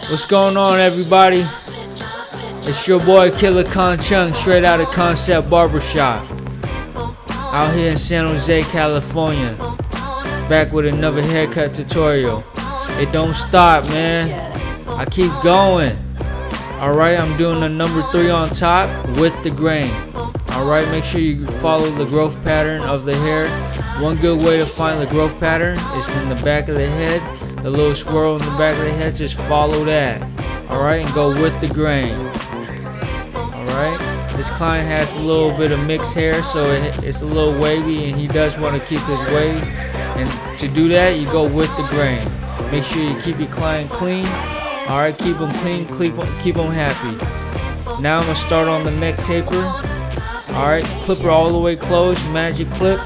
What's going on, everybody? It's your boy Killer Conchung, straight out of Concept Barbershop, out here in San Jose, California. Back with another haircut tutorial. It don't stop, man. I keep going. Alright, I'm doing the number 3 on top with the grain. Alright, make sure you follow the growth pattern of the hair. One good way to find the growth pattern is in the back of the head. The little swirl in the back of the head, just follow that. Alright, and go with the grain. Alright, this client has a little bit of mixed hair, so it's a little wavy, and he does want to keep his wave. And to do that, you go with the grain. Make sure you keep your client clean. Alright, keep them clean, keep them happy. Now I'm going to start on the neck taper. Alright, clipper all the way closed, magic clip.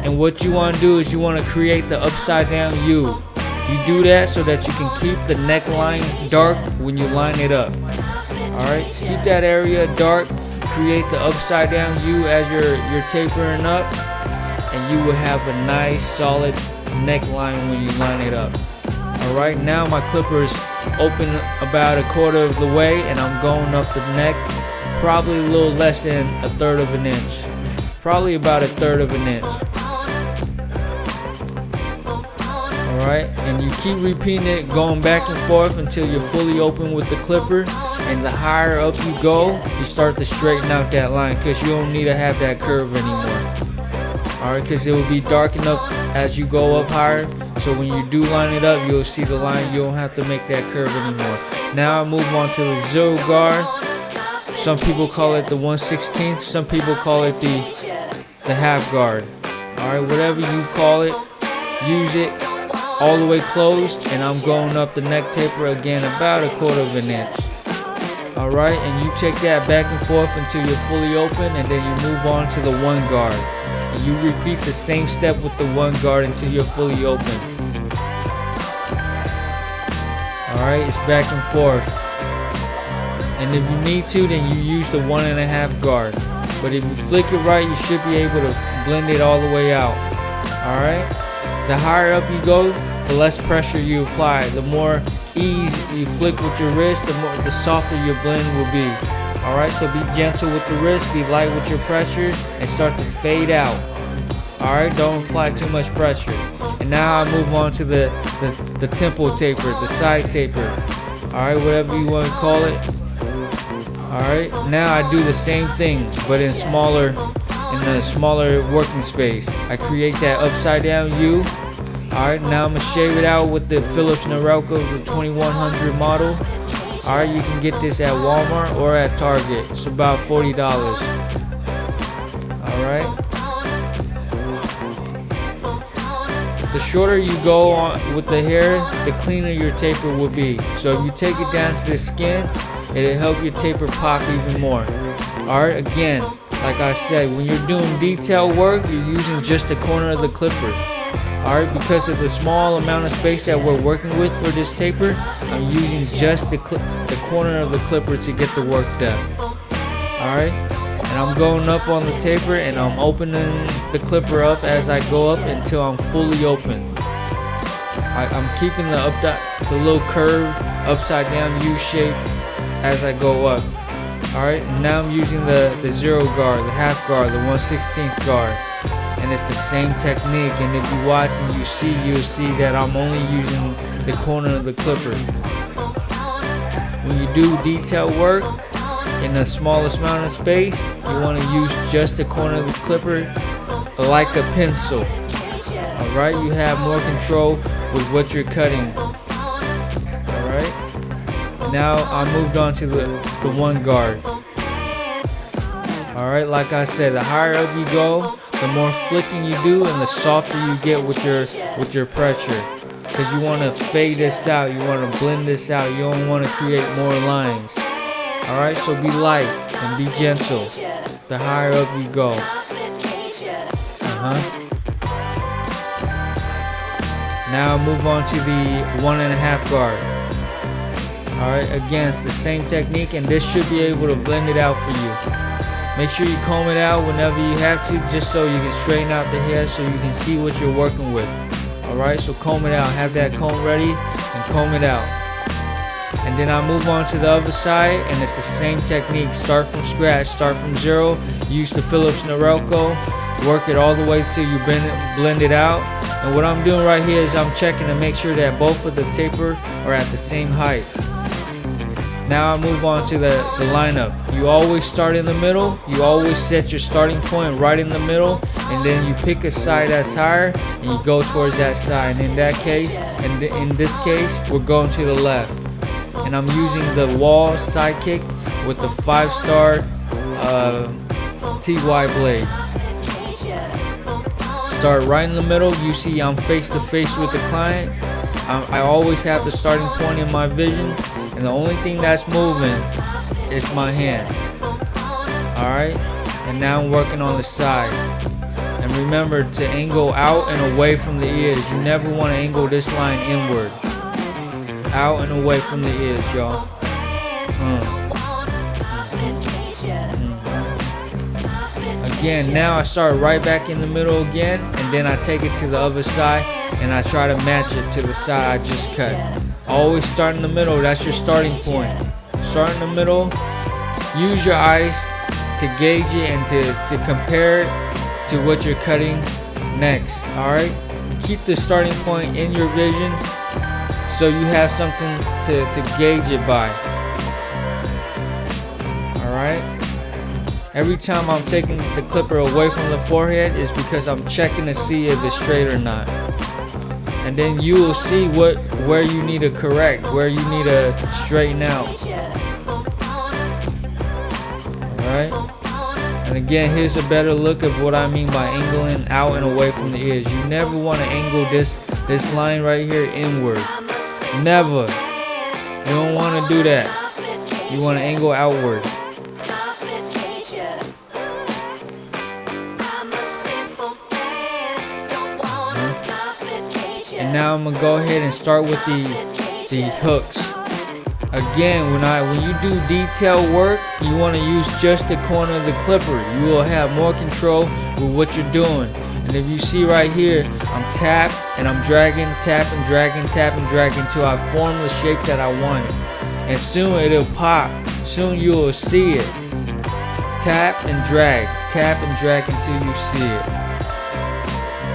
And what you want to do is you want to create the upside down U. You do that so that you can keep the neckline dark when you line it up. Alright, keep that area dark. Create the upside down U as you're tapering up. And you will have a nice solid neckline when you line it up. Alright, now my clipper is open about 1/4 of the way, and I'm going up the neck probably a little less than 1/3 of an inch. Probably about 1/3 of an inch. Alright, and you keep repeating it, going back and forth until you're fully open with the clipper. And the higher up you go, you start to straighten out that line, because you don't need to have that curve anymore. Alright, because it will be dark enough as you go up higher. So when you do line it up, you'll see the line. You don't have to make that curve anymore. Now I move on to the 0 guard. Some people call it the 1/16. Some people call it the half guard. Alright, whatever you call it, use it. All the way closed, and I'm going up the neck taper again about 1/4 of an inch. Alright, and you take that back and forth until you're fully open, and then you move on to the 1 guard. And you repeat the same step with the 1 guard until you're fully open. Alright, it's back and forth. And if you need to, then you use the 1.5 guard. But if you flick it right, you should be able to blend it all the way out. Alright? The higher up you go, the less pressure you apply. The more ease you flick with your wrist, the softer your blend will be. Alright, so be gentle with the wrist, be light with your pressure, and start to fade out. Alright, don't apply too much pressure. And now I move on to the temple taper, the side taper. Alright, whatever you want to call it. Alright, now I do the same thing, but in a smaller working space. I create that upside down U. Alright, now I'm going to shave it out with the Philips Norelco, the 2100 model. Alright, you can get this at Walmart or at Target. It's about $40. Alright. The shorter you go on with the hair, the cleaner your taper will be. So if you take it down to the skin, it'll help your taper pop even more. Alright, again, like I said, when you're doing detail work, you're using just the corner of the clipper. Alright, because of the small amount of space that we're working with for this taper, I'm using just the corner of the clipper to get the work done. Alright, and I'm going up on the taper, and I'm opening the clipper up as I go up until I'm fully open. I'm keeping the little curve, upside down U shape as I go up. Alright, now I'm using the 0 guard, the half guard, the 1/16 guard. And it's the same technique, and if you watch and you'll see that I'm only using the corner of the clipper. When you do detail work in the smallest amount of space, you want to use just the corner of the clipper like a pencil. Alright, you have more control with what you're cutting. Alright, now I moved on to the 1 guard. Alright, like I said, the higher up you go, the more flicking you do, and the softer you get with your pressure. Because you want to fade this out, you want to blend this out, you don't want to create more lines. Alright, so be light and be gentle the higher up you go. Now move on to the 1.5 guard. Alright, again, it's the same technique, and this should be able to blend it out for you. Make sure you comb it out whenever you have to, just so you can straighten out the hair so you can see what you're working with. Alright, so comb it out. Have that comb ready and comb it out. And then I move on to the other side, and it's the same technique. Start from scratch, start from zero. Use the Phillips Norelco, work it all the way till you blend it out. And what I'm doing right here is I'm checking to make sure that both of the taper are at the same height. Now I move on to the lineup. You always start in the middle. You always set your starting point right in the middle, and then you pick a side that's higher and you go towards that side. And in that case, and in this case, we're going to the left. And I'm using the wahl sidekick with the 5-star TY blade. Start right in the middle. You see I'm face to face with the client. I always have the starting point in my vision, and the only thing that's moving is my hand. Alright, and now I'm working on the side. And remember to angle out and away from the ears. You never want to angle this line inward. Out and away from the ears, y'all. Again, now I start right back in the middle again, and then I take it to the other side and I try to match it to the side I just cut. Always start in the middle. That's your starting point. Start in the middle. Use your eyes to gauge it and to compare it to what you're cutting next. Alright? Keep the starting point in your vision so you have something to gauge it by. Alright? Every time I'm taking the clipper away from the forehead is because I'm checking to see if it's straight or not. And then you will see where you need to correct, where you need to straighten out. Alright? And again, here's a better look of what I mean by angling out and away from the ears. You never want to angle this line right here inward. Never. You don't want to do that. You want to angle outward. And now I'm gonna go ahead and start with the hooks. Again, when you do detail work, you want to use just the corner of the clipper. You will have more control with what you're doing. And if you see right here, I'm tap and I'm dragging, tap and dragging, tap and dragging until I form the shape that I want. And soon it'll pop. Soon you will see it. Tap and drag until you see it.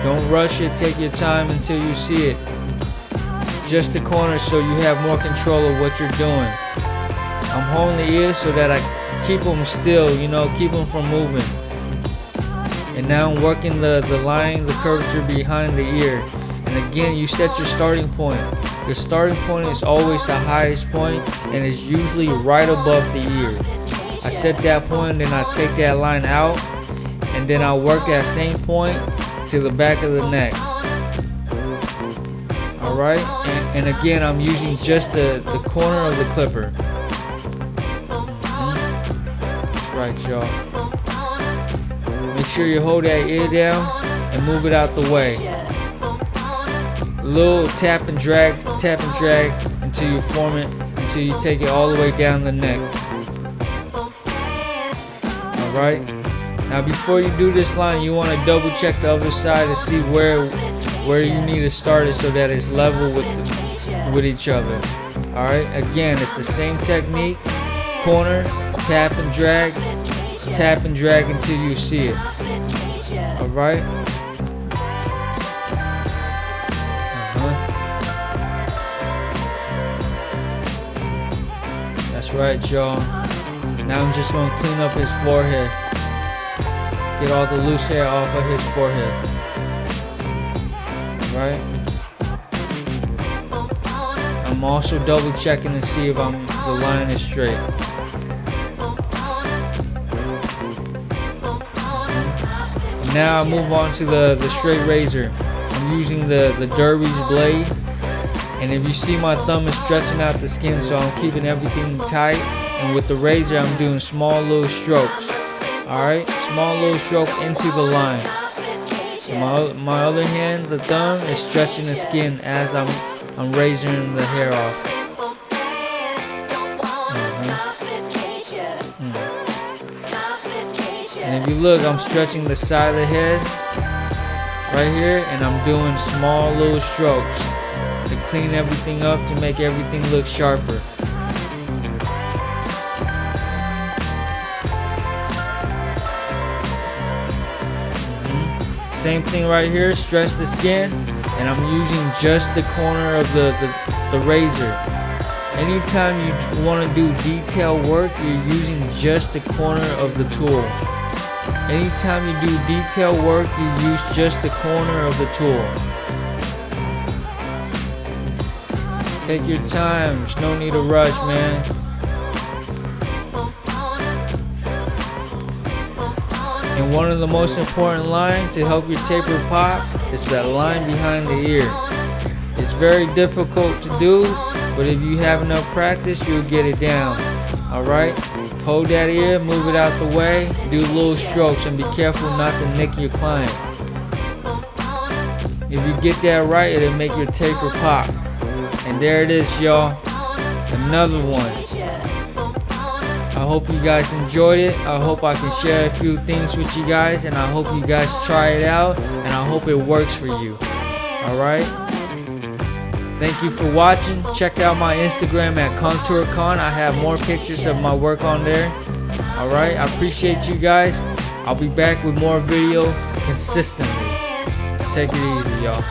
Don't rush it, take your time until you see it. Just the corner so you have more control of what you're doing. I'm holding the ears so that I keep them still, keep them from moving. And now I'm working the line, the curvature behind the ear. And again, you set your starting point. The starting point is always the highest point and is usually right above the ear. I set that point, then I take that line out, and then I work that same point to the back of the neck. Alright, and again I'm using just the corner of the clipper. That's right, y'all. Make sure you hold that ear down and move it out the way. A little tap and drag until you form it, until you take it all the way down the neck. Alright. Now before you do this line, you want to double check the other side to see where you need to start it so that it's level with each other. Alright, again, it's the same technique. Corner, tap and drag until you see it. Alright. That's right, y'all. Now I'm just going to clean up his forehead. Get all the loose hair off of his forehead. Alright? I'm also double checking to see if the line is straight. Now I move on to the straight razor. I'm using the Derby's blade. And if you see, my thumb is stretching out the skin, so I'm keeping everything tight. And with the razor, I'm doing small little strokes. Alright, small little stroke into the line. My other hand, the thumb, is stretching the skin as I'm razoring the hair off. And if you look, I'm stretching the side of the head right here, and I'm doing small little strokes to clean everything up, to make everything look sharper. Same thing right here, stretch the skin, and I'm using just the corner of the razor. Anytime you want to do detail work, you're using just the corner of the tool. Anytime you do detail work, you use just the corner of the tool. Take your time, there's no need to rush, man. And one of the most important lines to help your taper pop is that line behind the ear. It's very difficult to do, but if you have enough practice, you'll get it down. Alright? Hold that ear, move it out the way, do little strokes, and be careful not to nick your client. If you get that right, it'll make your taper pop. And there it is, y'all. Another one. I hope you guys enjoyed it. I hope I can share a few things with you guys, and I hope you guys try it out, and I hope it works for you. Alright? Thank you for watching. Check out my Instagram at ContourCon. I have more pictures of my work on there. Alright? I appreciate you guys. I'll be back with more videos consistently. Take it easy, y'all.